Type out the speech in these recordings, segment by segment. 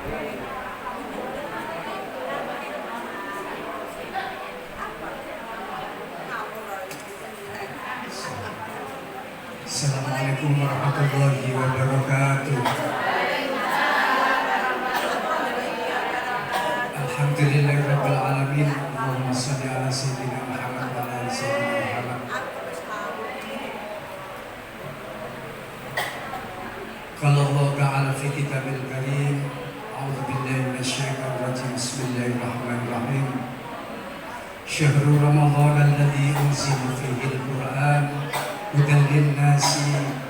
Assalamualaikum warahmatullahi wabarakatuh. Alhamdulillahirabbil alamin. Allahumma shalli ala sayyidina Muhammad wa ala ali sayyidina Muhammad. Qala Allah ta'ala fi kitabil karim. A'udzu billahi minasyaitonir rajim. Bismillahirrahmanirrahim. Syahrul Ramadhan alladzi unzila fihi al-Qur'an hudan lin-nasi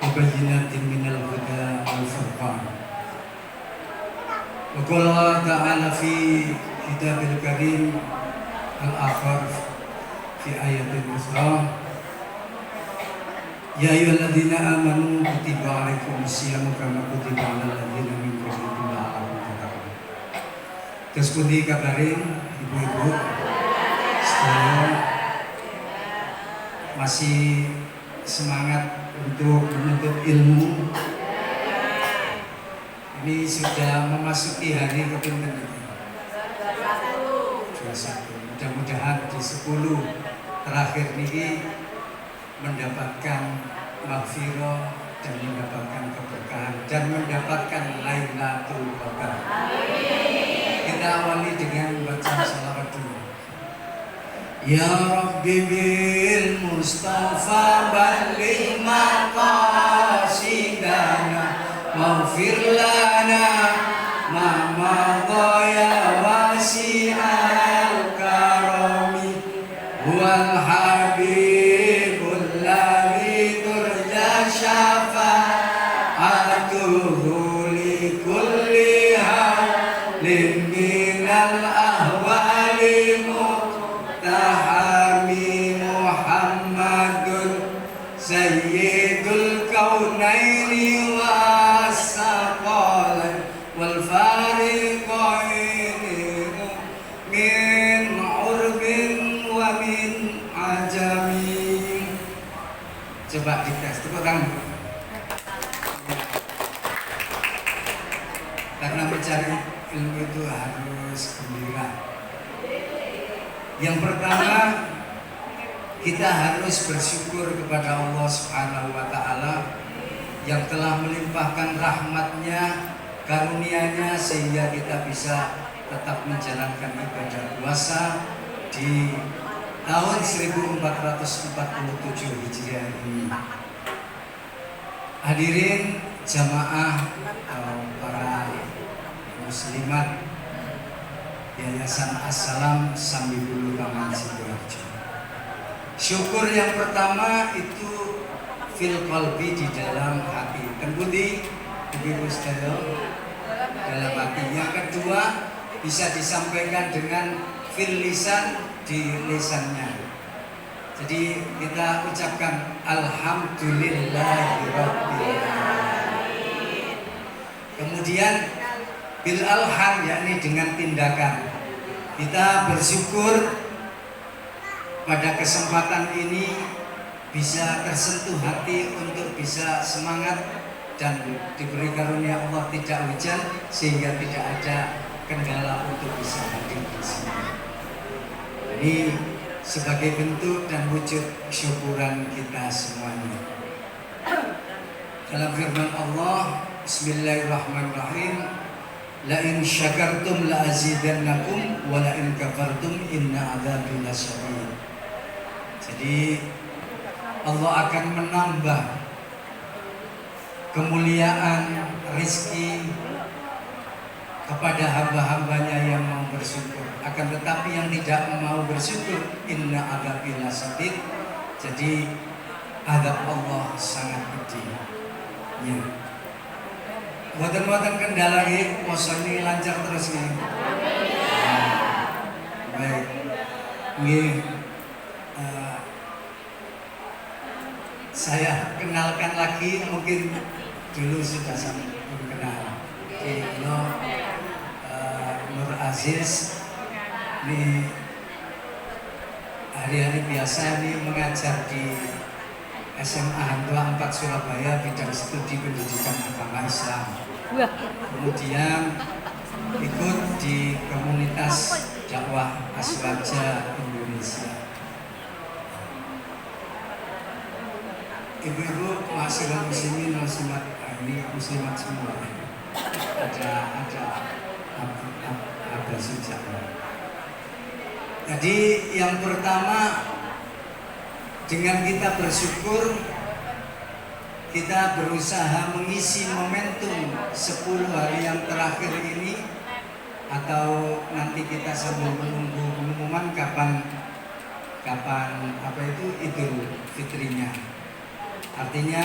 wa bayyinatin minal huda wal furqan. Wa qala ta'ala fi kitabil karim al-akhar fi ayatin ukhra ya ayyuhalladzina amanu kutiba alaikumus-syamu kama kutiba 'alal ladzina min qablikum la'allakum tattaqun. Terus pundi kabarin ibu-ibu sekalian, masih semangat untuk menuntut ilmu? Ini sudah memasuki hari kepinten 21. Mudah-mudahan di 10 terakhir ini mendapatkan maghfirah dan mendapatkan keberkahan dan mendapatkan Lailatul Qadar. Kita awali dengan baca salawat dulu. Ya Rabbi bil Mustafa balligh maqasidana waghfir lana ma madaya wasi'al karami wal habibul ladzi turja syafa'atuhu li kulli halin minal ahwali muhtahami Muhammadun sayyidul kaunaini was-saqalain wal fariqaini min urbin wa min ajami. Coba dites, tepuk tangan. Karena mencari ilmu itu harus gembira. Yang pertama, kita harus bersyukur kepada Allah Subhanahu wa Ta'ala yang telah melimpahkan rahmatnya, karunia-Nya sehingga kita bisa tetap menjalankan ibadah puasa di tahun 1447 Hijriah ini. Hadirin jamaah para muslimat Yayasan As-Salam Sambibulu Taman Sidoarjo. Syukur yang pertama itu fil qalbi, di dalam hati. Tembuti ibu sedaya dalam hati. Yang kedua bisa disampaikan dengan fil lisan, di lisannya. Jadi kita ucapkan alhamdulillahirabbil alamin. Kemudian bil alhan, yakni dengan tindakan. Kita bersyukur pada kesempatan ini bisa tersentuh hati untuk bisa semangat dan diberi karunia Allah tidak hujan sehingga tidak ada kendala untuk bisa hadir di sini. Ini sebagai bentuk dan wujud syukuran kita semuanya. Dalam firman Allah, Bismillahirrahmanirrahim, la in syakartum la azidannakum wa la in kafartum inna adzabi lasyadid. Jadi Allah akan menambah kemuliaan rizki kepada hamba-hambanya yang mau bersyukur. Akan tetapi yang tidak mau bersyukur, inna adzabi lasyadid. Jadi azab Allah sangat pedih. Ya. Buatan-buatan kendala ini, puasa ini lancar terus nih. Baik, ini saya kenalkan lagi, mungkin dulu sudah sampai kenal. Nur Aziz, ini hari-hari biasa ini mengajar di SMA Hantua 4 Surabaya, bidang studi pendidikan agama Islam. Kemudian ikut di komunitas dakwah Aswaja Indonesia. Ibu-ibu masyarakat muslimin muslimat, ini muslimat semua. Ada sejak. Jadi yang pertama, dengan kita bersyukur, kita berusaha mengisi momentum 10 hari yang terakhir ini, atau nanti kita sambil menunggu pengumuman kapan Idul Fitrinya. Artinya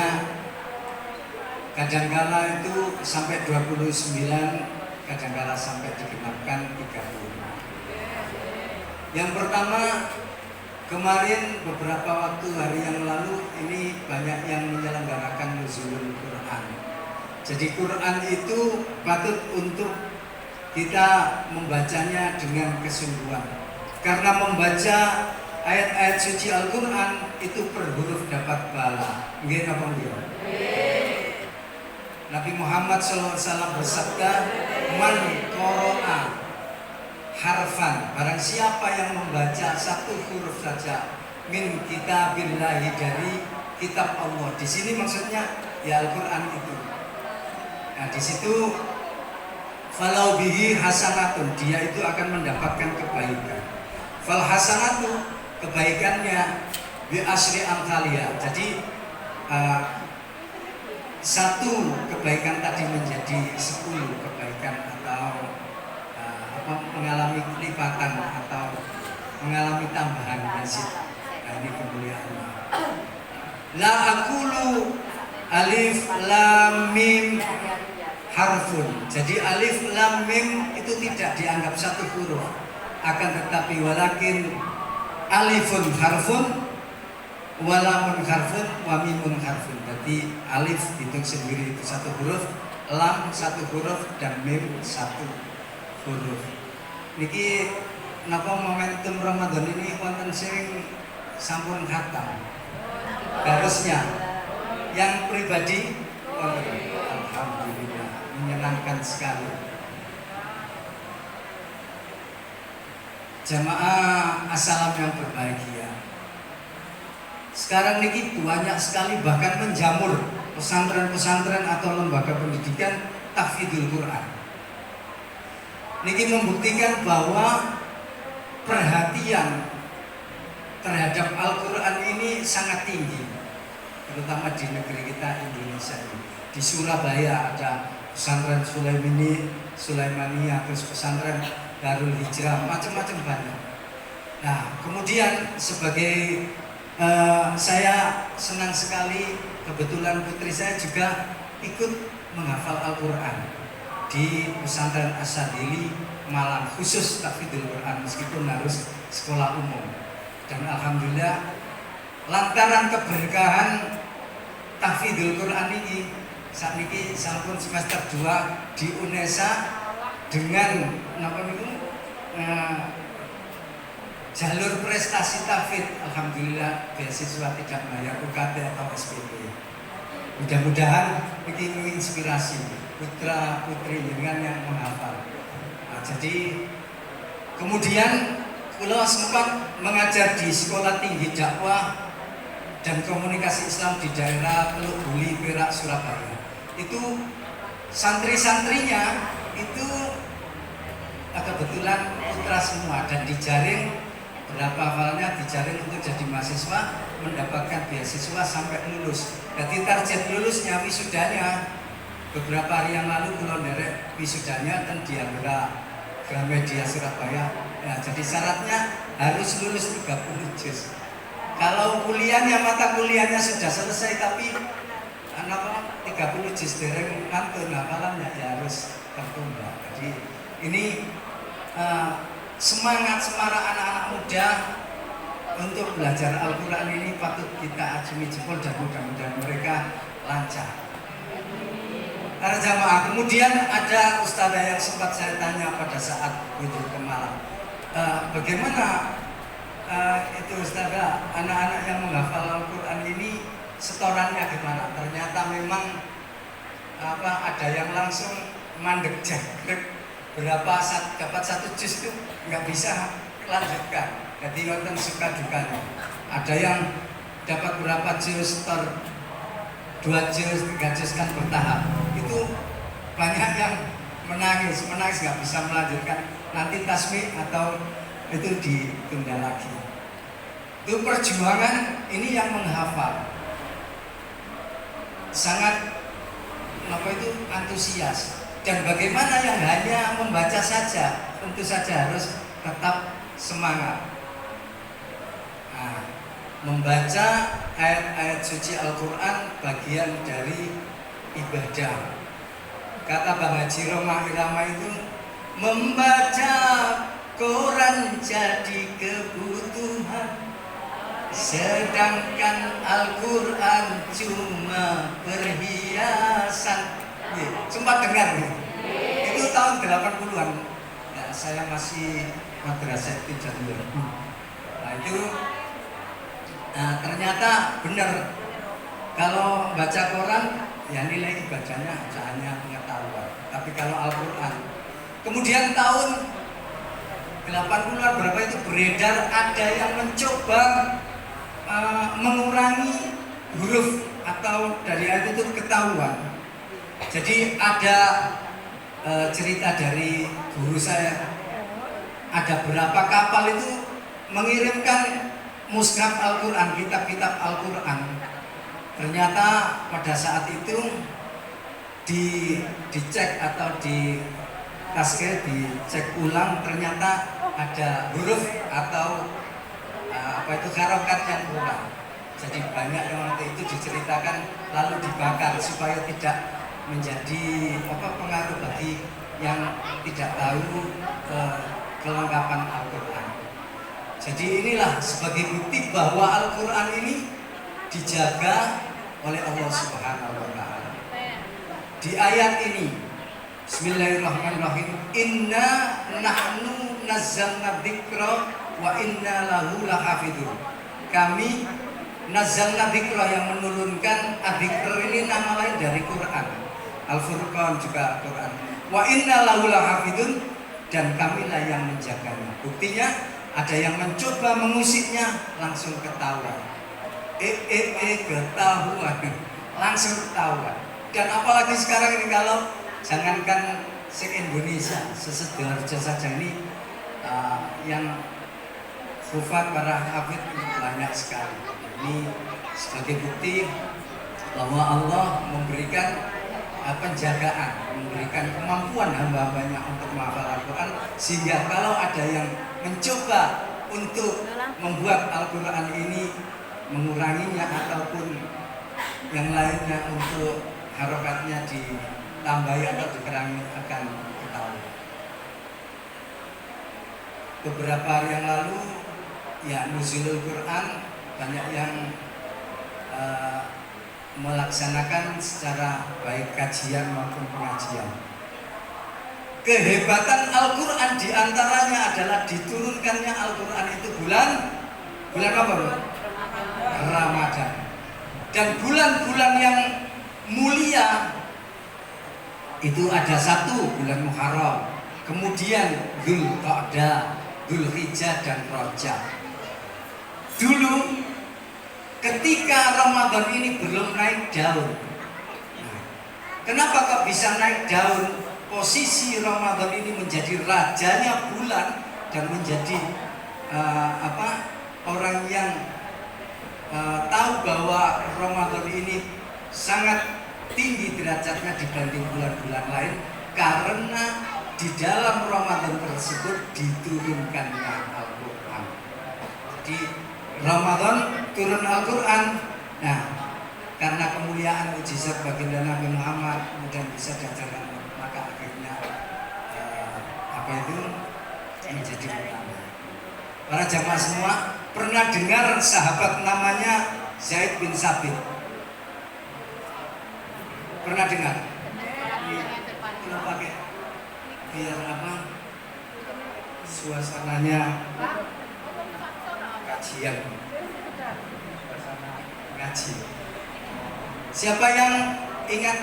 kadangkala itu sampai 29, kadangkala sampai digenapkan 30. Yang pertama, kemarin beberapa waktu hari yang lalu ini banyak yang menyelenggarakan nuzulul Quran. Jadi Quran itu patut untuk kita membacanya dengan kesungguhan. Karena membaca ayat-ayat suci Al-Quran itu per huruf dapat pahala. Nggih napa nggih? Nabi Muhammad SAW bersabda, "Man qara'a harfan", barang siapa yang membaca satu huruf saja, min kitabillahi, dari kitab Allah. Di sini maksudnya ya Al-Quran itu. Nah, di situ falau bihi hasanatun, dia itu akan mendapatkan kebaikan. Fal hasanatu, kebaikannya bi asri amthalia. Jadi satu kebaikan tadi menjadi 10 kebaikan, atau mengalami kelipatan atau mengalami tambahan mazid. Nah, ini kemuliaan Allah. La aqulu alif lam mim harfun. Jadi alif lam mim itu tidak dianggap satu huruf, akan tetapi walakin alifun harfun, walamun harfun, wa mimun harfun. Jadi alif hitung sendiri itu satu huruf, lam satu huruf, dan mim satu huruf. Niki napa momentum Ramadan ini wonten sing sampun khatam. Harusnya yang pribadi, alhamdulillah, menyenangkan sekali. Jamaah assalam yang berbahagia. Sekarang ini banyak sekali bahkan menjamur pesantren-pesantren atau lembaga pendidikan tahfidzul Quran. Niki membuktikan bahwa perhatian terhadap Al-Quran ini sangat tinggi, terutama di negeri kita Indonesia ini. Di Surabaya ada pesantren Sulaimaniyah, terus pesantren Darul Hijrah, macam-macam banyak. Nah, kemudian sebagai saya senang sekali, kebetulan putri saya juga ikut menghafal Al-Quran di pesantren As-Sadili Malang, khusus tahfidzul Quran meskipun harus sekolah umum. Dan alhamdulillah lantaran keberkahan tahfidzul Quran ini, saat ini sampun semester 2 di UNESA dengan jalur prestasi tahfidz, alhamdulillah beasiswa tidak bayar UKT atau SPP. Mudah-mudahan ini menginspirasi putra putri dengan yang menghafal. Nah, jadi kemudian kula sempat mengajar di Sekolah Tinggi Dakwah dan Komunikasi Islam di daerah Teluk Buli, Perak, Surabaya. Itu santri-santrinya itu kebetulan putra semua, dan dijaring berapa hafalannya, dijaring untuk jadi mahasiswa, mendapatkan beasiswa sampai lulus. Jadi target lulusnya, wisudanya, beberapa hari yang lalu kula nderek wisudanya dan Diagra Gramedia Surabaya. Nah, jadi syaratnya harus lulus 30 juz. Kalau kuliahnya, mata kuliahnya sudah selesai tapi 30 juz dereng mantun hafalannya, ya harus tertunda. Jadi ini semangat semarak anak-anak muda untuk belajar Al-Quran ini patut kita acungi jempol, dan mudah-mudahan mereka lancar. Para jamaah, kemudian ada ustadzah yang sempat saya tanya pada saat kunjung ke Malang, bagaimana itu ustadzah, anak-anak yang menghafal Al-Quran ini setorannya gimana? Ternyata memang ada yang langsung mandek jagrek berapa dapat 1 juz itu nggak bisa lanjutkan. Jadi nonton suka dukanya. Ada yang dapat berapa juz 2 juz 3 juz kan bertahap. Itu banyak yang menangis nggak bisa melanjutkan. Nanti tasbih atau itu ditunda lagi. Itu perjuangan ini yang menghafal sangat antusias. Dan bagaimana yang hanya membaca saja, tentu saja harus tetap semangat. Nah, membaca ayat-ayat suci Al-Quran bagian dari ibadah. Kata Bang Haji Roma Irama itu, membaca Quran jadi kebutuhan, sedangkan Al-Quran cuma perhiasan. Sempat dengar gitu. Itu tahun 80-an. Ya, saya masih madrasah Tijabur. Nah itu ternyata benar. Kalau baca Quran ya nilai ibadahnya hanya pengetahuan. Tapi kalau Al-Quran, kemudian tahun 80-an berapa itu beredar ada yang mencoba mengurangi huruf atau dari ayat itu ketahuan. Jadi ada cerita dari guru saya, ada berapa kapal itu mengirimkan mushaf Al-Quran, kitab-kitab Al-Quran. Ternyata pada saat itu dicek atau di tasnya dicek ulang, ternyata ada huruf atau harokat yang kurang. Jadi banyak yang waktu itu diceritakan lalu dibakar supaya tidak menjadi pengaruh bagi yang tidak tahu kelengkapan Al-Quran. Jadi inilah sebagai bukti bahwa Al-Quran ini dijaga oleh Allah Subhanahu wa Ta'ala. Di ayat ini, Bismillahirrahmanirrahim, Inna nahnu nazzalna dzikra wa inna lahu lahafidun. Kami nazzalna dzikra, yang menurunkan adzikr ini nama lain dari Quran. Al-Furqan juga Al-Quran. Wa inna lahu lahafidun, dan kamilah yang menjaganya. Buktinya ada yang mencoba mengusiknya langsung ketahuan. Ketahuan, langsung ketahuan. Dan apalagi sekarang ini kalau jangankan se-Indonesia, se-Sidoarjo saja ini yang hufat para hafid banyak sekali. Ini sebagai bukti bahwa Allah memberikan penjagaan, memberikan kemampuan hamba-hambanya untuk menghafal Al-Quran, sehingga kalau ada yang mencoba untuk membuat Al-Quran ini menguranginya ataupun yang lainnya untuk harokatnya ditambahi atau dikurangi, akan ketahuan. Beberapa hari yang lalu ya nuzulul Quran banyak yang melaksanakan secara baik kajian maupun pengajian. Kehebatan Al-Quran diantaranya adalah diturunkannya Al-Quran itu bulan apa? Ramadan. Dan bulan-bulan yang mulia itu ada 1 bulan Muharram, kemudian Dzulqa'dah, Dzulhijjah dan Rajab. Dulu ketika Ramadan ini belum naik daun. Kenapa kok bisa naik daun? Posisi Ramadan ini menjadi rajanya bulan dan menjadi orang yang tahu bahwa Ramadan ini sangat tinggi derajatnya dibanding bulan-bulan lain, karena di dalam Ramadan tersebut diturunkannya Al-Quran. Di Ramadan turun Al-Quran. Nah, karena kemuliaan mujizat baginda Nabi Muhammad kemudian bisa diajarkan, maka akhirnya menjadi utama. Para jamaah semua pernah dengar sahabat namanya Zaid bin Sabit? Pernah dengar? Kita pakai biar suasananya kajian, ngaji. Siapa yang ingat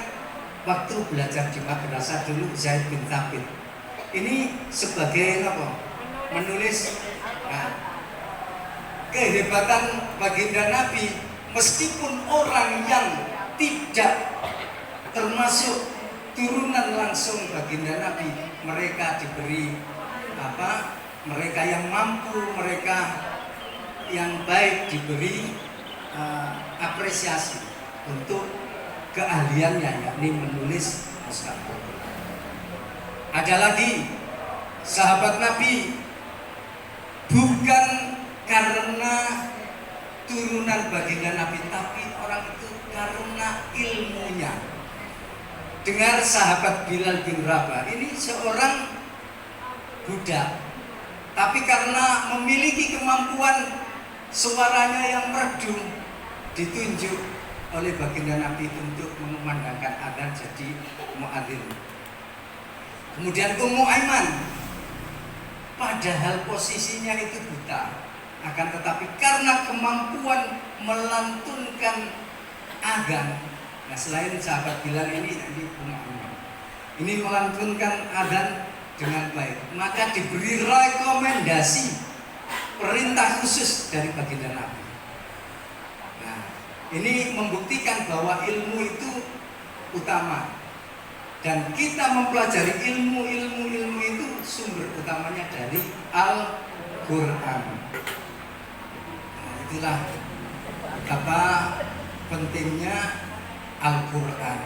waktu belajar di madrasah dulu Zaid bin Thabit. Ini sebagai apa? Menulis. Nah, kehebatan baginda Nabi, meskipun orang yang tidak termasuk turunan langsung baginda Nabi, mereka diberi apa? Mereka yang mampu, mereka yang baik diberi apresiasi untuk keahliannya, yakni menulis mushaf. Ada lagi sahabat Nabi, bukan karena turunan baginda Nabi, tapi orang itu karena ilmunya. Dengar sahabat Bilal bin Rabah, ini seorang budak, tapi karena memiliki kemampuan suaranya yang merdu, ditunjuk oleh baginda Nabi untuk mengumandangkan adzan jadi muadzin. Kemudian Ummu Aiman, padahal posisinya itu buta, akan tetapi karena kemampuan melantunkan adzan, nah selain sahabat Bilal ini Ummu Aiman, ini melantunkan adzan dengan baik, maka diberi rekomendasi perintah khusus dari baginda Nabi. Nah, ini membuktikan bahwa ilmu itu utama, dan kita mempelajari ilmu itu sumber utamanya dari Al-Quran. Nah, itulah betapa pentingnya Al-Quran.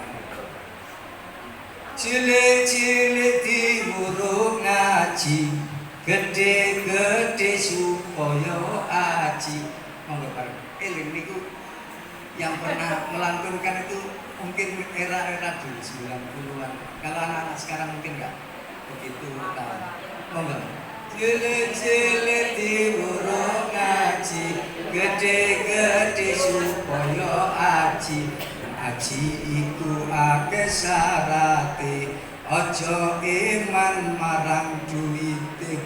Cilik-cilik diwuruh ngaji, gede-gede supaya aji. Monggo bareng eling niku yang pernah melantunkan itu mungkin era-era dulu 90-an. Kalau anak-anak sekarang mungkin enggak begitu tahu. Monggo. Cilik-cilik diwuruh ngaji, gede-gede supaya aji. Haji iku akeh syarate, aja iman marang duwite.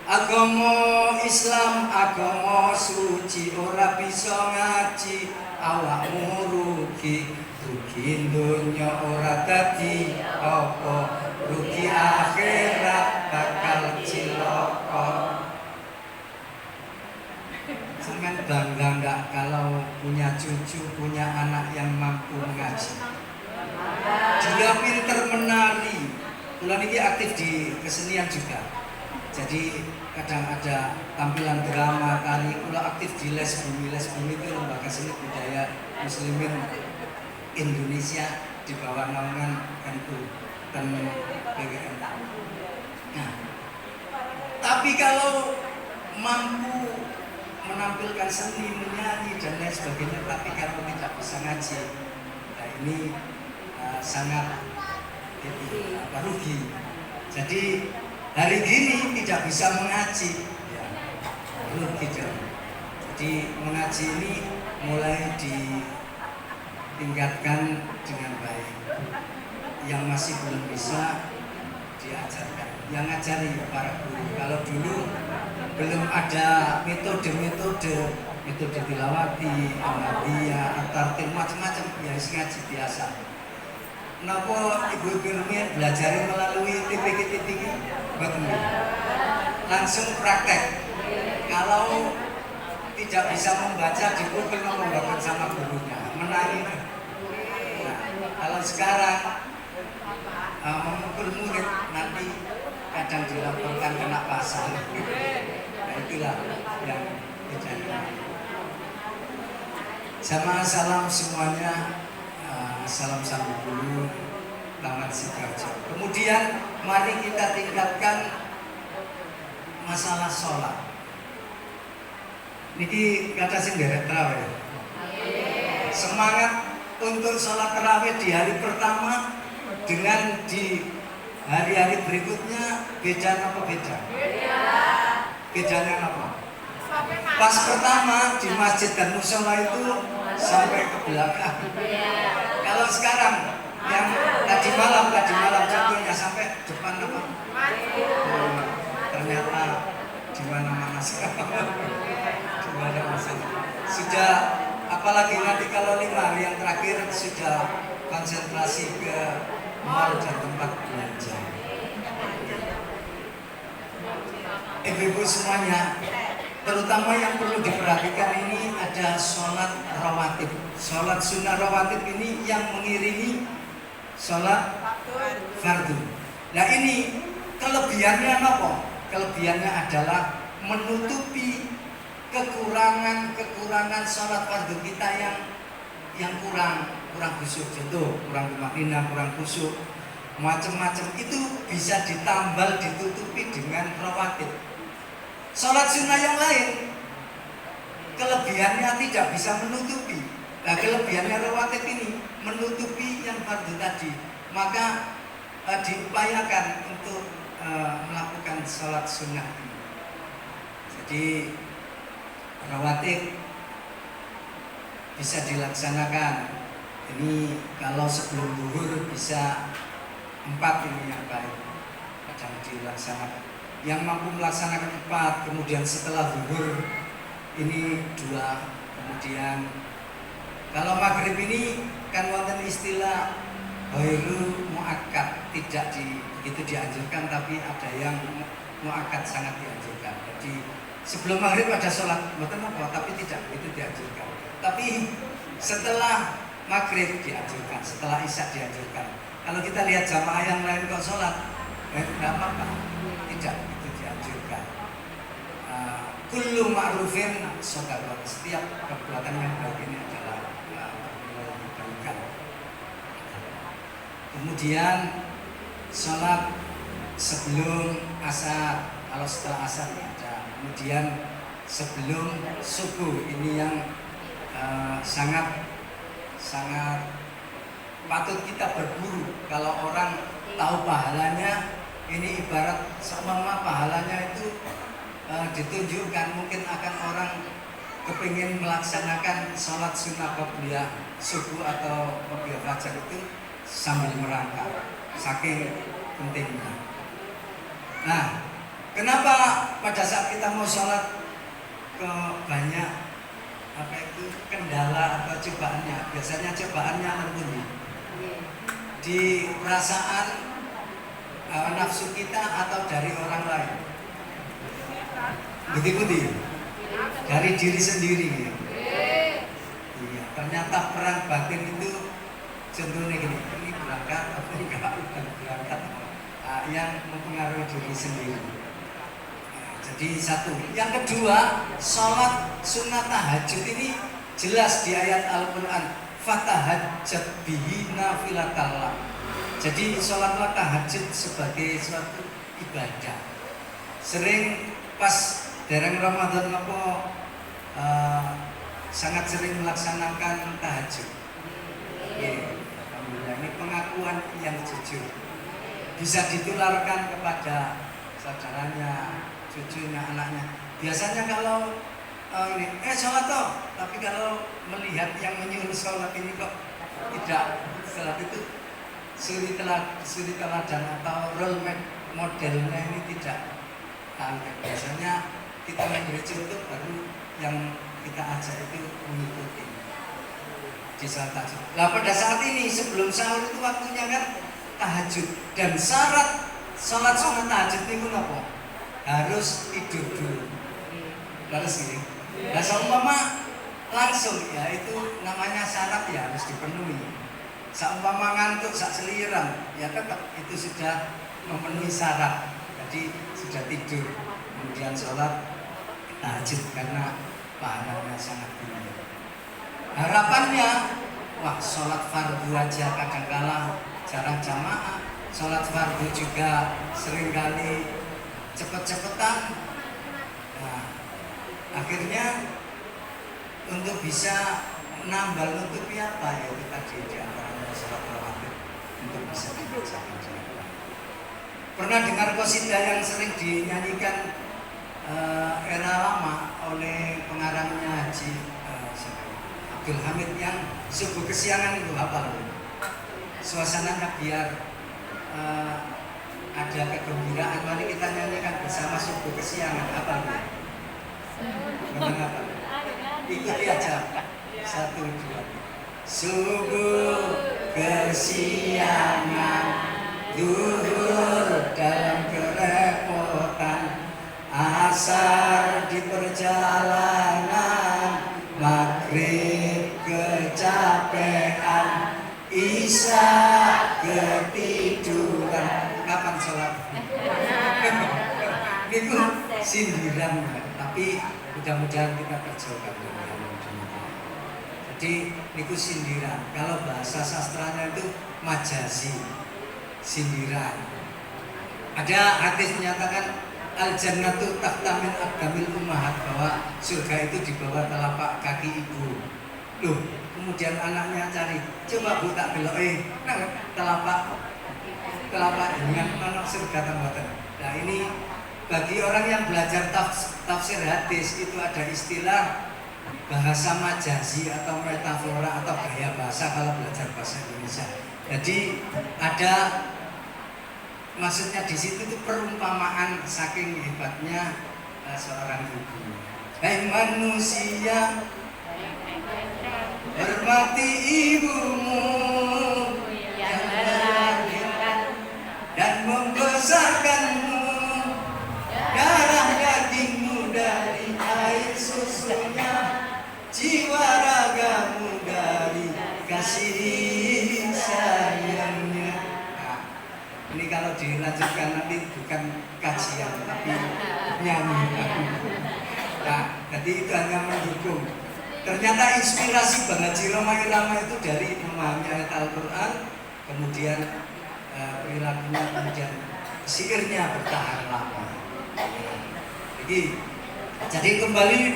Agama Islam agama suci, ora bisa ngaji awakmu rugi. Rugi donya ora dadi apa, rugi akhirat bakal cilaka. Sampeyan bangga enggak kalau punya cucu, punya anak yang mampu mengaji? Dia pinter menari. Kula niki aktif di kesenian juga. Jadi kadang ada tampilan drama, tari. Kula aktif di les bumi itu lembaga seni budaya muslimin Indonesia di bawah naungan NU dan PGM. Nah, tapi kalau mampu menampilkan seni, menyanyi dan lain sebagainya, tapi kalau tidak bisa ngaji, nah ini sangat rugi. Jadi hari gini tidak bisa mengaji, ya, rugi dong. Jadi mengaji ini mulai ditingkatkan dengan baik. Yang masih belum bisa diajarkan, yang ngajari para guru. Kalau dulu belum ada metode tilawati, ahmadiyah, at-tartil, macam-macam, ya ngaji biasa. Napa ibu-ibu rumiyin belajar melalui TPK langsung praktek. Kalau tidak bisa membaca di Google, membaca sama gurunya, menari. Nah, kalau sekarang memukul murid nanti kadang dilaporkan kena pasal. Nah, itulah yang terjadi. Jamaah salam semuanya, salam sambut dulu Taman Sidoarjo. Kemudian mari kita tingkatkan masalah sholat. Niki kata sing derek terawih. Semangat untuk sholat terawih di hari pertama dengan di hari-hari berikutnya beda apa beda? Bedanya apa? Pas pertama di masjid dan musola itu sampai ke belakang. Kalau sekarang yang tadi malam contohnya sampai depan apa? Ternyata di mana-mana sekarang. Sudah Apalagi nanti kalau 5 hari yang terakhir sudah konsentrasi ke mall dan tempat belanja. Ibu-ibu semuanya, terutama yang perlu diperhatikan ini ada sholat rawatib. Sholat sunnah rawatib ini yang mengiringi sholat fardu. Nah ini kelebihannya apa? Kelebihannya adalah menutupi kekurangan sholat fardu kita yang kurang khusyuk. Contoh, kurang tumakninah, kurang khusyuk, macam-macam itu bisa ditambal, ditutupi dengan rawatib. Sholat sunnah yang lain kelebihannya tidak bisa menutupi. Nah kelebihannya rawatib ini menutupi yang fardu tadi. Maka diupayakan untuk melakukan sholat sunnah ini. Jadi rawatib bisa dilaksanakan. Ini kalau sebelum zuhur bisa 4 ini yang baik, kadang dilaksanakan. Yang mampu melaksanakan 4, kemudian setelah zuhur ini 2, kemudian kalau maghrib ini kan wonten istilah ghairu muakkad, tidak begitu dianjurkan, tapi ada yang muakkad, sangat dianjurkan. Jadi sebelum maghrib ada sholat mboten apa, tapi tidak begitu dianjurkan. Tapi setelah maghrib dianjurkan, setelah isya dianjurkan. Kalau kita lihat jamaah yang lain kok sholat, tidak apa-apa, tidak begitu dianjurkan. Kullu ma'rufin shadaqah, setiap perbuatan yang baik ini adalah kebaikan. Kemudian sholat sebelum asar, kalau setelah asar ada. Kemudian sebelum subuh, ini yang sangat patut kita berburu. Kalau orang tahu pahalanya, ini ibarat seumpama pahalanya itu ditunjukkan, mungkin akan orang kepingin melaksanakan sholat sunnah qobliyah subuh atau qobliyah fajar itu sambil merangkak, saking pentingnya. Nah, kenapa pada saat kita mau sholat ke banyak kendala atau cobaannya? Biasanya cobaannya tentunya di perasaan nafsu kita atau dari orang lain. Begitu dari diri sendiri. Iya, ternyata perang batin itu contohnya gini, ini berangkat atau enggak berangkat, yang mempengaruhi diri sendiri. Jadi satu. Yang kedua, sholat sunnah tahajud ini jelas di ayat Al-Quran, fatahajjat bihi nafilatallah. Jadi sholatlah tahajud sebagai suatu ibadah. Sering pas dereng Ramadan sangat sering melaksanakan tahajud. Alhamdulillah, ini pengakuan yang jujur. Bisa ditularkan kepada saudaranya, cucunya, anaknya. Biasanya kalau sholat toh, tapi kalau melihat yang menyuruh sholat ini kok tidak sholat, itu suri teladan atau role modelnya ini tidak. Biasanya kita memberi contoh, baru yang kita ajak itu mengikuti di saat tahajud. Nah pada saat ini sebelum sahur itu waktunya kan tahajud, dan syarat sholat sunnah tahajud itu apa? Harus tidur dulu. Harus ini. Nah seumpama langsung ya itu namanya syarat ya harus dipenuhi. Seumpama ngantuk, sak seliran ya tetap itu sudah memenuhi syarat. Jadi sudah tidur, kemudian sholat tahajud karena pahalanya sangat tinggi. Harapannya, wah sholat fardu aja kadang-kala jarang jamaah, sholat fardu juga seringkali cepet-cepetan. Nah, akhirnya untuk bisa nambal nutupi apa ya itu tadi di antaranya sholat rawatib untuk bisa dibacakan. Pernah dengar qasidah yang sering dinyanyikan era lama oleh pengarangnya Haji Abdul Hamid yang subuh kesiangan itu hafal. Suasananya biar ada kegembiraan, mari kita nyanyikan bersama subuh kesiangan. Apa itu? Apa? Ikuti aja. Satu, dua. Subuh kesiangan, zuhur dalam kerepotan, asar di perjalanan, maghrib kecapean, isya ketiduran. Kapan sholat? Itu sindiran, tapi mudah-mudahan kita terjauhkan dari yang demikian. Jadi niku sindiran. Kalau bahasa sastranya itu majazi, sindiran. Ada hadis menyatakan al jannatu tahta min aqdamil ummahat, bahwa surga itu di bawah telapak kaki ibu. Loh, kemudian anaknya cari, coba Bu tak beloke, telapak dengan anak surga tambahan. Nah ini bagi orang yang belajar tafsir hadis itu ada istilah bahasa majazi atau metafora atau gaya bahasa kalau belajar bahasa Indonesia. Jadi ada maksudnya di situ itu perumpamaan saking hebatnya seorang ibu. Hai manusia, hormati ibumu yang melahirkan dan membesarkanmu. Darah dagingmu dari air susunya, jiwa ragamu dari kasih sayangnya. Nah, ini kalau dilanjutkan nanti bukan kajian tapi nyanyi. Nah, jadi itu hanya mendukung. Ternyata inspirasi Bang Haji Roma Irama itu dari memahami ayat Al-Quran, kemudian perilakunya, kemudian syairnya bertahan lama. Jadi kembali.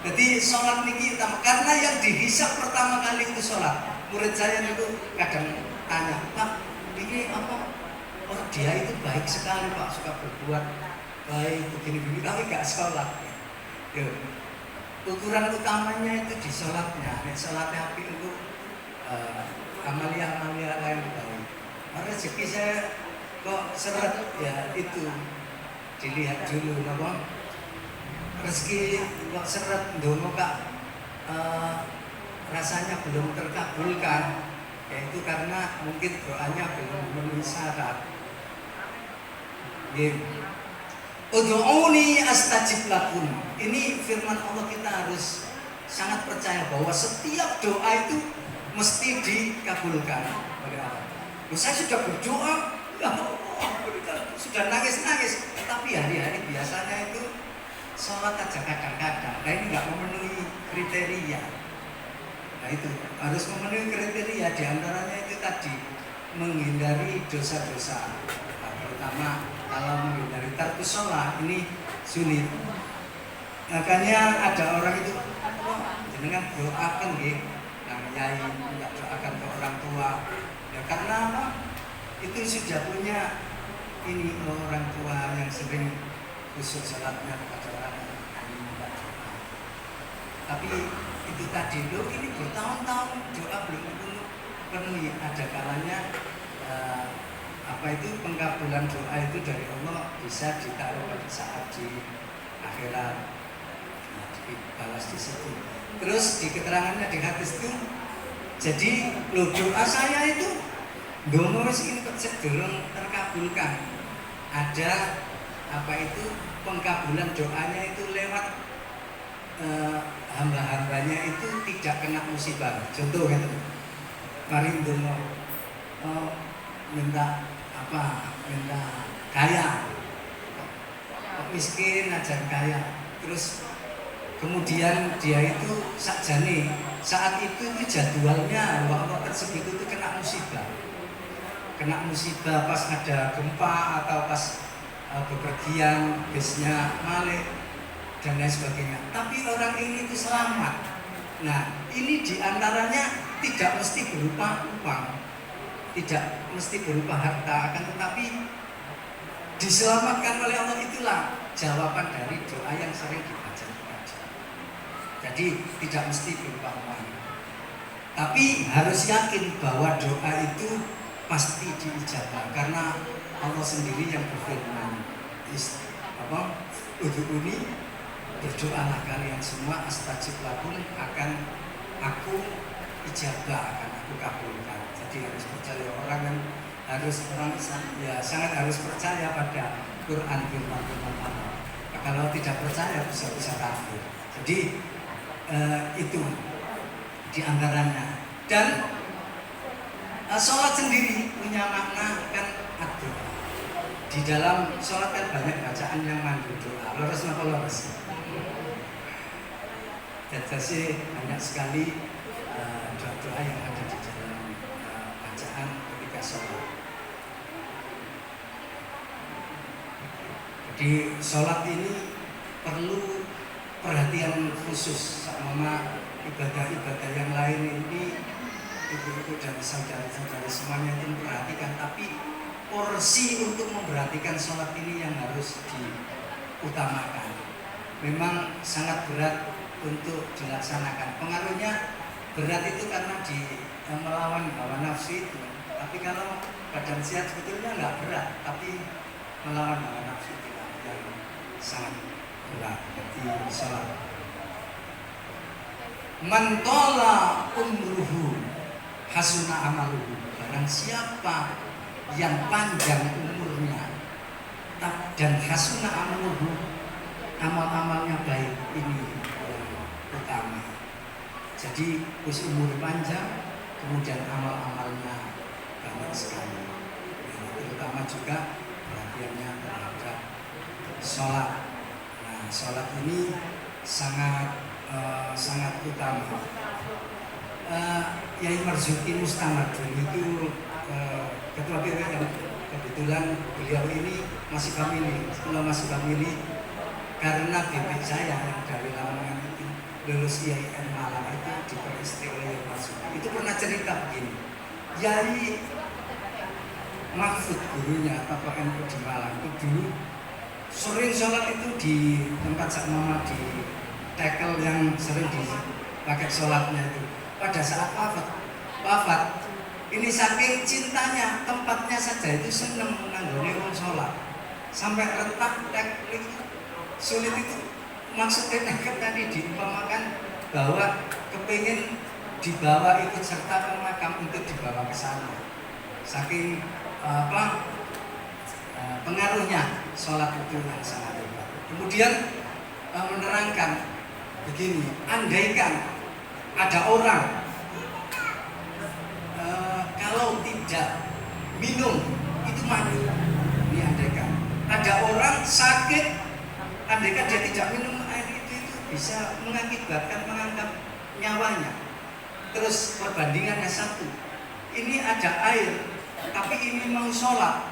Jadi sholat niki karena yang dihisap pertama kali itu sholat. Murid saya itu kadang tanya, Pak, ini apa? Oh dia itu baik sekali Pak, suka berbuat baik begini-begini, tapi nggak sholat. Ukuran utamanya itu di sholatnya. Sholatnya api itu amalia-amalia lain baik. Rezeki saya kok seret ya itu. Dilihat dulu, napa rezeki kok seret ndono Kak rasanya belum terkabulkan, yaitu karena mungkin doanya belum memenuhi syarat. Ud'uni astajib lakum. Ini firman Allah, kita harus sangat percaya bahwa setiap doa itu mesti dikabulkan oleh Allah. Saya sudah berdoa, ya Allah, sudah nangis-nangis, tapi hari-hari biasanya itu sholat aja kadang-kadang. Nah ini nggak memenuhi kriteria. Nah itu harus memenuhi kriteria, diantaranya itu tadi menghindari dosa-dosa. Nah, terutama kalau menghindari tarkus sholat ini sulit. Makanya ada orang itu, jenengan doakan gitu, yang yai nggak doakan ke orang tua. Ya karena apa? Itu sudah punya ini orang tua yang sering khusus sholatnya kepada orang minta doa. Tapi itu tadi loh, ini bertahun-tahun doa belum penuhi. Ada kalanya pengkabulan doa itu dari Allah bisa ditaruh pada saat di akhirat, dibalas di situ. Terus di keterangannya di hadis itu, jadi loh doa saya itu donos ini sedurung terkabulkan. Ada pengkabulan doanya itu lewat hamba-hambanya itu tidak kena musibah. Contoh gitu, mari dono minta kaya, miskin ajar kaya, terus kemudian dia itu sakjane saat itu jadwalnya waktu tersebut itu kena musibah pas ada gempa atau pas bepergian bisnya malik dan lain sebagainya. Tapi orang ini itu selamat. Nah ini diantaranya tidak mesti berupa uang, tidak mesti berupa harta, akan tetapi diselamatkan oleh Allah. Itulah jawaban dari doa yang sering dibaca. Jadi tidak mesti berupa uang, tapi harus yakin bahwa doa itu pasti diijabah, karena Allah sendiri yang berfirman, ud'uni, berdoalah kalian semua, astajib lakum, akan aku ijabah, akan aku kabulkan. Jadi harus percaya orang kan, harus orang ya sangat harus percaya pada Quran firman-firman Allah. Kalau tidak percaya bisa kafir. Jadi itu diantaranya. Dan sholat sendiri punya makna kan doa. Di dalam sholat kan banyak bacaan yang mengandung doa. Lurus apa lurus? Jadi banyak sekali doa-doa yang ada di dalam bacaan ketika sholat. Jadi sholat ini perlu perhatian khusus sama ibadah-ibadah yang lain ini. Ibu-ibu dan saudara-saudara semuanya itu memperhatikan, tapi porsi untuk memperhatikan sholat ini yang harus diutamakan. Memang sangat berat untuk dilaksanakan. Pengaruhnya berat itu karena melawan hawa nafsu itu. Tapi kalau badan sehat sebetulnya nggak berat, tapi melawan hawa nafsu itu yang sangat berat. Jadi sholat. Man tola umruhu hasuna amaluhu. Barang siapa yang panjang umurnya dan hasuna amaluhu, amal-amalnya baik, ini yang utama. Jadi umur panjang, kemudian amal-amalnya banyak sekali. Terutama juga perhatiannya terhadap sholat. Nah, sholat ini sangat utama. Yai Marzuki Mustamadun itu ketua BWM, kebetulan beliau ini masih famili. Kalau masih famili karena bebek saya yang dari Lamongan itu lulus IAIN Malang itu diperistri oleh Yai Marzuki. Itu pernah cerita begini, Yai Mahfud gurunya Bapak NU di Malang itu dulu sering sholat itu di tempat Sak Mama di tekel yang sering dipakai sholatnya itu. Pada saat wafat ini saking cintanya tempatnya saja itu seneng menanggoni orang sholat sampai retak teknik sulit itu. Maksudnya nekat tadi diumpamakan bahwa kepingin dibawa ikut serta ke makam untuk dibawa ke sana. Saking pengaruhnya sholat itu yang sangat hebat. Kemudian menerangkan begini, andaikan ada orang kalau tidak minum itu mati. Ini andaikan ada orang sakit, andaikan dia tidak minum air itu bisa mengakibatkan mengangkat nyawanya. Terus perbandingannya satu, ini ada air tapi ini mau sholat,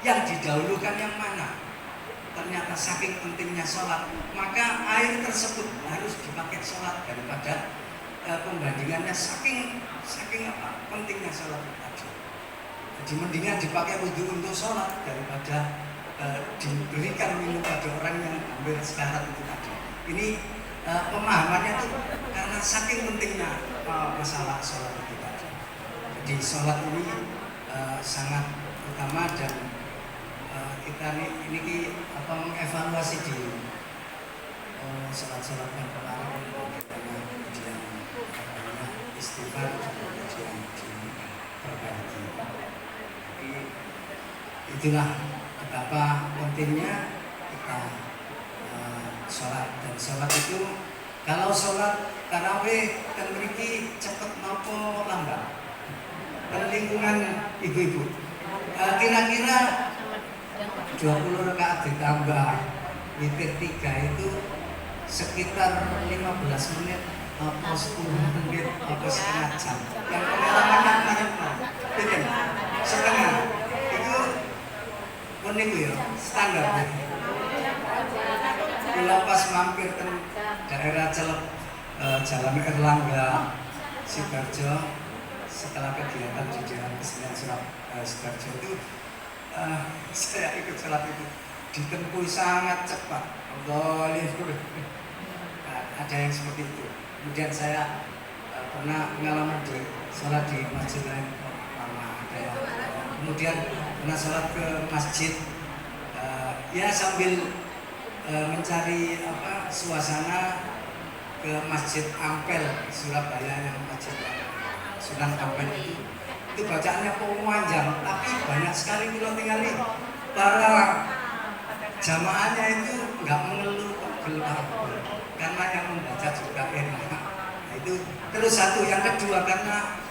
yang didahulukan yang mana? Ternyata saking pentingnya sholat, maka air tersebut harus dipakai sholat daripada pembandingannya saking pentingnya sholat tadi. Jadi mendingan dipakai wudhu untuk sholat daripada diberikan minum pada orang yang ambil sekarat itu tadi. Ini pemahamannya itu karena saking pentingnya masalah sholat itu tadi. Jadi sholat ini sangat utama dan kita ini mengevaluasi di sholat-sholat yang kemarin kemudian istighfar kemudian diperbaiki. Itulah betapa pentingnya kita sholat. Dan sholat itu kalau sholat tarawih dan mriki cepet nopo lambat lingkungan ibu-ibu kira-kira 20 rakaat ditambah witir 3 itu sekitar 15 menit atau 10 menit atau setengah jam. Yang pengalamannya mungkin setengah itu unik ya, standar. Bila pas mampir ke daerah Celep, Jalan Erlangga, Sidoarjo, setelah kegiatan di Jalan Kesenian Sidoarjo itu saya ikut sholat itu ditempuh sangat cepat. Ada yang seperti itu. Kemudian saya pernah mengalami di sholat di masjid lain, kemudian pernah sholat ke masjid ya sambil mencari suasana ke Masjid Ampel Surabaya, yang Masjid Sunan Ampel itu bacaannya panjang, tapi banyak sekali kalau tinggali para jamaahnya itu nggak mengeluh gelap karena yang membaca juga enak. Nah, itu terus satu, yang kedua karena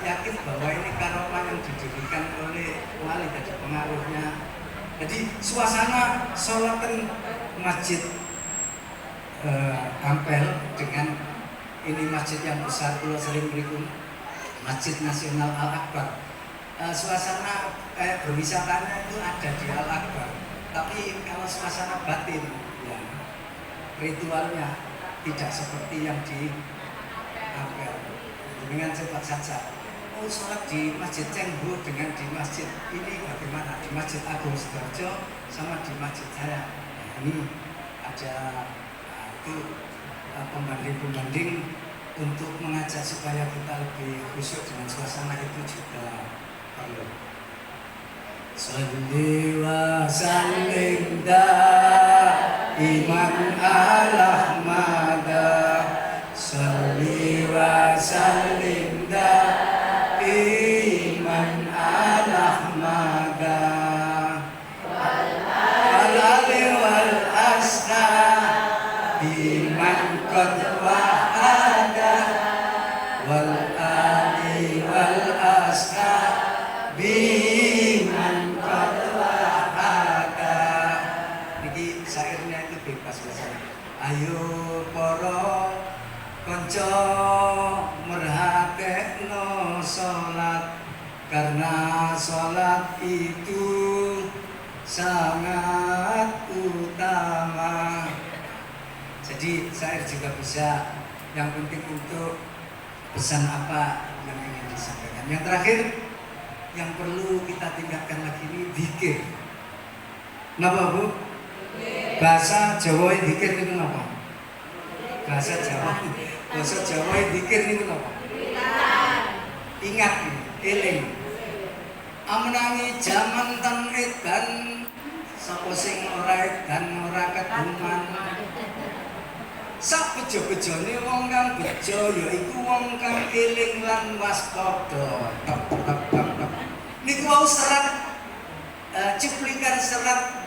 yakin bahwa ini karomah yang didirikan oleh wali, jadi pengaruhnya. Jadi suasana sholatan Masjid Ampel dengan ini masjid yang besar, Pulau Sering berikut Masjid Nasional Al-Akbar. Suasana kayak berwisatanya itu ada di Al-Akbar, tapi kalau suasana batin, ya, ritualnya tidak seperti yang di Ampel. Dengan cepat saja, oh sholat di Masjid Cengho dengan di masjid ini bagaimana? Di Masjid Agung Sidoarjo sama di masjid saya. Nah, ini ada itu pembanding-pembanding untuk mengajak supaya kita lebih khusyuk dengan suasana itu juga perlu. Sholli wa sallim daiman ala Ahmada, sholli wa sallim daiman ala Ahmada, wal ali wal ashabi man qad wahada, wal ali wal ashabi man qad wahada. Niki syairnya itu bebas biasanya. Ayo para kanca merhatekno salat, karena salat itu sangat utama. Jadi syair juga bisa, yang penting untuk pesan apa yang ingin disampaikan. Yang terakhir yang perlu kita tingkatkan lagi ini zikir. Napa Bu? Bahasa Jawa zikir itu napa? Bahasa Jawa zikir itu napa? Ingat, eling. Amenangi jaman ten edan, sapa sing ora edan ora keduman. Sak bejo-bejone wong kang bejo yaiku wong kang eling lan waspada. Niku wau serat, cuplikan serat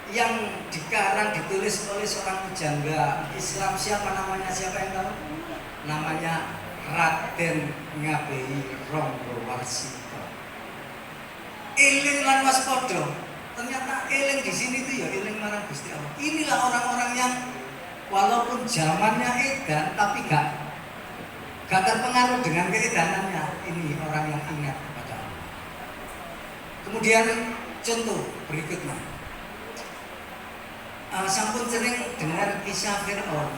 yang dikarang ditulis oleh seorang pujangga Islam. Siapa namanya? Siapa yang tahu? Namanya Raden Ngabei Ronggowarsita. Eling lan waspada. Ternyata eling di sini tuh ya eling marang Gusti Allah. Inilah orang-orang yang walaupun zamannya edan tapi gak terpengaruh dengan keedanannya. Ini orang yang ingat kepada Allah. Kemudian contoh berikutnya, sampun sering dengar kisah Fir'aun.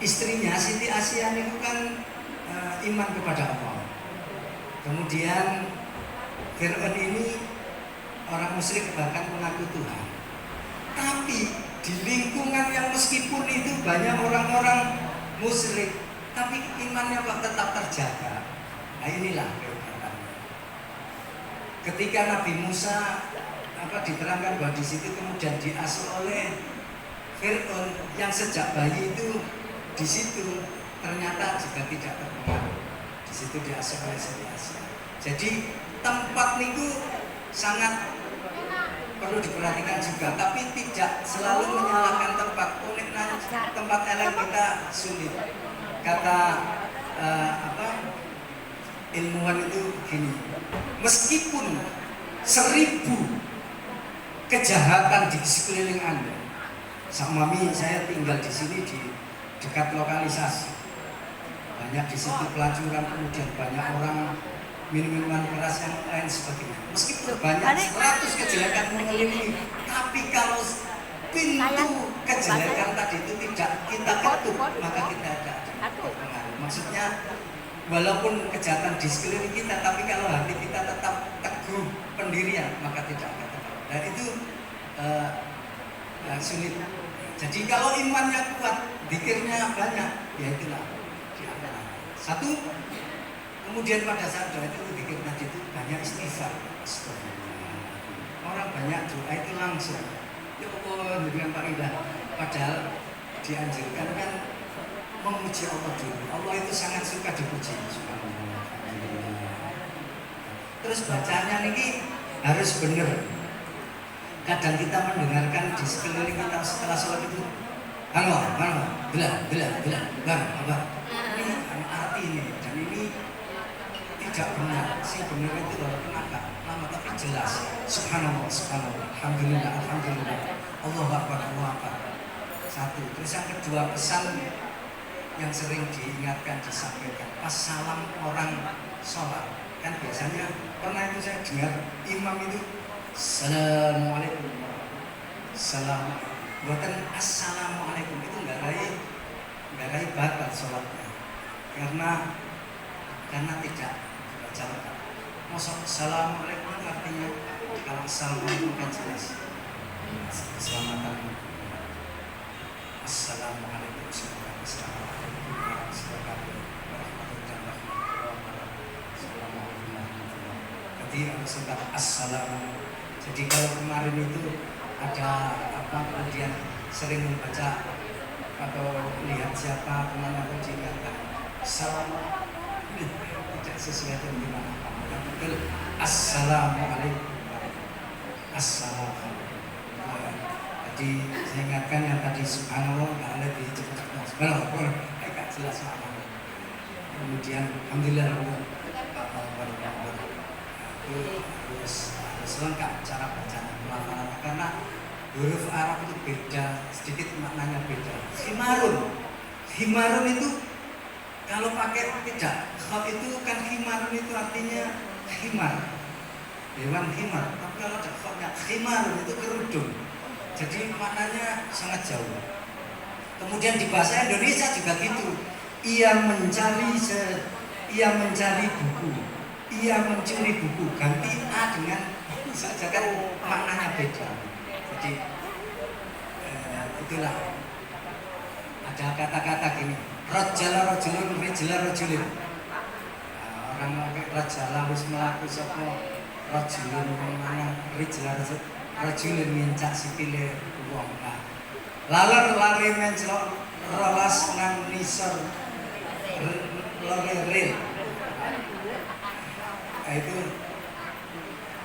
Istrinya Siti Asia itu kan iman kepada Allah. Kemudian Fir'aun ini orang musyrik, bahkan mengaku Tuhan. Tapi di lingkungan yang meskipun itu banyak orang-orang musyrik, tapi imannya tetap terjaga. Nah inilah kehebatannya. Ketika Nabi Musa diterangkan bahwa di situ kemudian diasuh oleh Fir'aun yang sejak bayi itu di situ, ternyata juga tidak terpengaruh. Di situ diasuh oleh Siti Asia. Jadi tempat niku sangat perlu diperhatikan juga, tapi tidak selalu menyalahkan tempat. Tempat elek kita sulit. Kata ilmuwan itu gini, meskipun 1000 kejahatan di sekeliling Anda, sama mami saya tinggal di sini di dekat lokalisasi, banyak di situ pelacuran, kemudian banyak orang minuman keras yang lain sebagainya. Meskipun banyak 100 kejelekan mengelilingi, tapi kalau pintu kejelekan tadi itu tidak kita ketuk, maka kita ada terpengaruh. Maksudnya walaupun kejahatan di sekeliling kita, tapi kalau hati kita tetap teguh pendirian, maka tidak akan terpengaruh. Dan itu sulit. Jadi kalau imannya kuat, zikirnya banyak, ya itulah di antara. Satu, kemudian pada saat doa itu zikir tadi itu banyak istighfar. Orang banyak doa itu langsung, ya Allah dengan Pak Indah. Padahal dianjurkan kan memuji Allah dulu. Allah itu sangat suka dipuji. Subhanallah. Terus bacanya ini harus benar. Kadang kita mendengarkan di sekeliling kita setelah sholat itu halo, belah, apa? Ini arti ini dan ini tidak benar. Si benar itu walaupun agak lama tapi jelas. Subhanallah, alhamdulillah, Allahu Akbar. Satu. Terus yang kedua, pesan yang sering diingatkan, disampaikan pas salam orang sholat kan biasanya pernah itu saya dengar imam itu assalamualaikum, buatan assalamualaikum itu nggak rai batal sholatnya karena tidak dibaca lengkap. Masuk assalamualaikum artinya kalau assalamualaikum kan jelas keselamatan. Assalamualaikum warahmatullahi wabarakatuh. Jadi harus tetap assalamu. Jadi kalau kemarin itu ada apa kemudian sering membaca atau lihat siapa kemana pun diingatkan assalamu tidak sesuai dengan yang betul assalamualaikum. Jadi saya ingatkan yang tadi subhanallah nggak ada di cepat-cepat subhanallah agak jelas maknanya. Kemudian alhamdulillah harus lengkap cara bacanya pelafalannya karena huruf Arab itu beda sedikit maknanya beda. Himarun itu kalau pakai tidak kha itu kan himarun itu artinya himar hewan himar, tapi kalau ada khanya himarun itu kerudung. Jadi maknanya sangat jauh. Kemudian di bahasa Indonesia juga gitu. Ia mencari buku. Ia mencuri buku. Ganti A dengan saja kan maknanya beda. Jadi itulah ada kata-kata gini. Rajala rajulun rijla rajulin. Orang pakai rajala wis mlaku sapa rajulun mana rijla rajulin mincak sikile wong. Laler lari menclok rolas nang nisor lorel. Itu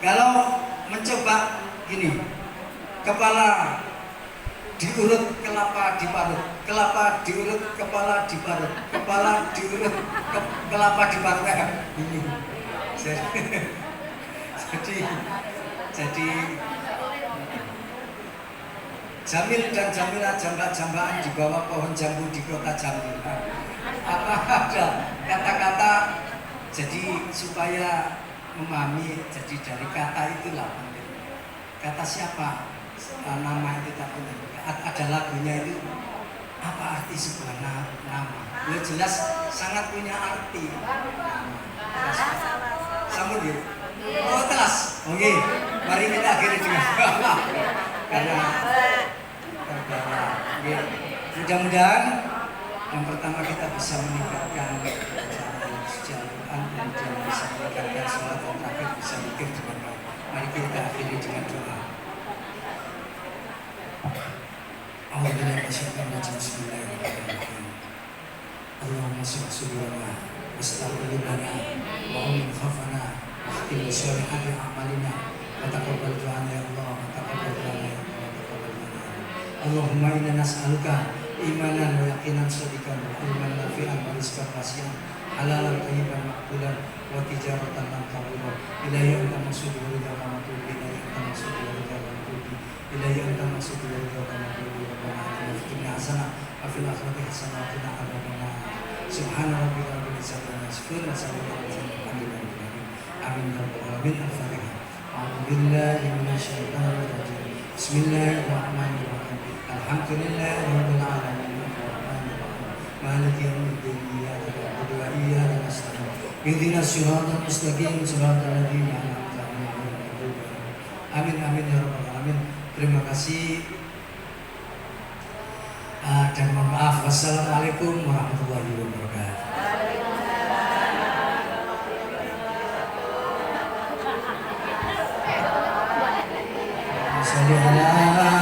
kalau mencoba gini, kepala diurut kelapa diparut, kelapa diurut kepala diparut, kepala diurut kelapa diparut ini. Jadi Jamil dan Jamilah jambak-jambakan di bawah pohon jambu di kota Jamil. Apa ada kata-kata jadi supaya memahami, jadi dari kata itulah penting. Kata siapa nama itu tak penting. Ada lagunya itu apa arti sebuah nama? Ya jelas sangat punya arti. Sambut ya. Oh telas. Oke, mari kita akhiri dengan karena mudah-mudahan yang pertama kita bisa meningkatkan Al-Quran, kemudian bisa meningkatkan sholat dan terakhir bisa mikir dengan baik. Mari kita akhiri dengan doa. Bismillahirrahmanirrahim. Allahumma sholli sudurana wastaqbilana wa ummin khafana wa khtim sholihati a'malina wa taqabbal du'ana ya Allah wa taqabbal du'ana ya Allah. Allahumma inna nas'aluka imanan wa yaqinan shadiqan wa ilman nafi'an wa rizqan wasi'an halalan thayyiban maqbulan wa tijaratan lan tabura ilahi anta maqsudu wa ridha wa matubi ilahi anta maqsudu wa ridha wa matubi ilahi anta maqsudu wa ridha wa matubi rabbana atina fid dunya hasanah wa fil akhirati hasanah wa qina adzabannar subhana rabbika rabbil izzati amma yasifun wa salamun alal mursalin walhamdulillahi rabbil alamin amin ya rabbal alamin al-fatihah a'udzu billahi minasy syaithanir rajim bismillahirrahmanirrahim alhamdulillahi rabbil alamin arrahmanirrahim maliki yaumiddin iyyaka na'budu wa iyyaka nasta'in ihdinas siratal mustaqim siratal ladzina an'amta 'alaihim amin amin ya rabbal alamin. Terima kasih dan mohon maaf. Wassalamualaikum warahmatullahi wabarakatuh. Sallallahu